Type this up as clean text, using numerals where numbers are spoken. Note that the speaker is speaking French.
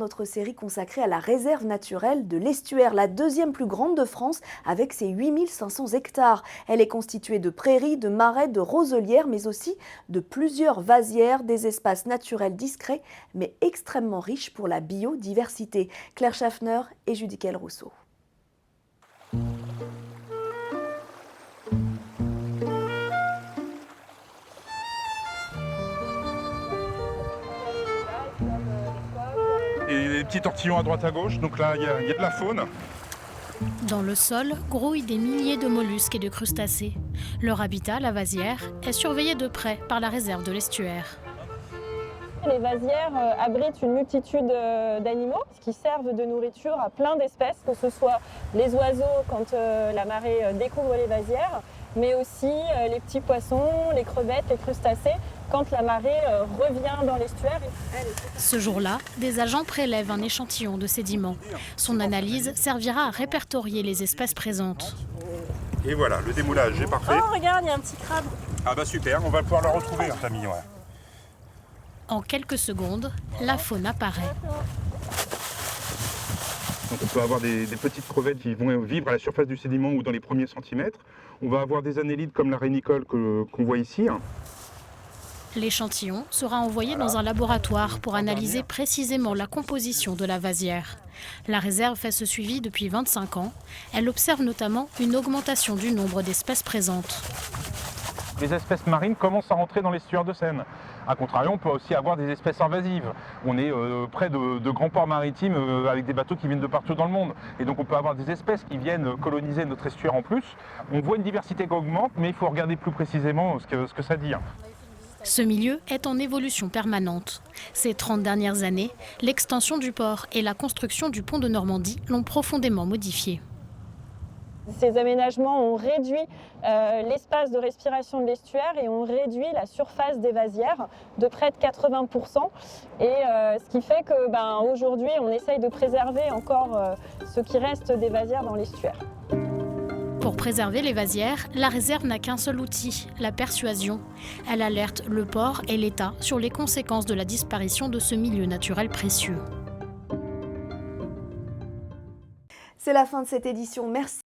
Notre série consacrée à la réserve naturelle de l'Estuaire, la deuxième plus grande de France avec ses 8500 hectares. Elle est constituée de prairies, de marais, de roselières, mais aussi de plusieurs vasières, des espaces naturels discrets, mais extrêmement riches pour la biodiversité. Claire Schaffner et Judicaël Rousseau. Et des petits tortillons à droite à gauche, donc là il y a de la faune. Dans le sol grouillent des milliers de mollusques et de crustacés. Leur habitat, la vasière, est surveillé de près par la réserve de l'Estuaire. Les vasières abritent une multitude d'animaux qui servent de nourriture à plein d'espèces, que ce soit les oiseaux quand la marée découvre les vasières, mais aussi les petits poissons, les crevettes, les crustacés, quand la marée revient dans l'estuaire. Ce jour-là, des agents prélèvent un échantillon de sédiments. Son analyse servira à répertorier les espèces présentes. Et voilà, le démoulage est parfait. Oh regarde, il y a un petit crabe. Ah bah super, on va pouvoir le retrouver, notre ami. Ouais. En quelques secondes, la faune apparaît. Donc on peut avoir des petites crevettes qui vont vivre à la surface du sédiment ou dans les premiers centimètres. On va avoir des annélides comme la rénicole qu'on voit ici. L'échantillon sera envoyé dans un laboratoire pour analyser précisément la composition de la vasière. La réserve fait ce suivi depuis 25 ans. Elle observe notamment une augmentation du nombre d'espèces présentes. Les espèces marines commencent à rentrer dans l'estuaire de Seine. A contrario, on peut aussi avoir des espèces invasives. On est près de grands ports maritimes avec des bateaux qui viennent de partout dans le monde. Et donc on peut avoir des espèces qui viennent coloniser notre estuaire en plus. On voit une diversité qui augmente, mais il faut regarder plus précisément ce que ça dit. Ce milieu est en évolution permanente. Ces 30 dernières années, l'extension du port et la construction du pont de Normandie l'ont profondément modifié. Ces aménagements ont réduit l'espace de respiration de l'estuaire et ont réduit la surface des vasières de près de 80%. Et ce qui fait que aujourd'hui, on essaye de préserver encore ce qui reste des vasières dans l'estuaire. Pour préserver les vasières, la réserve n'a qu'un seul outil, la persuasion. Elle alerte le port et l'État sur les conséquences de la disparition de ce milieu naturel précieux. C'est la fin de cette édition. Merci.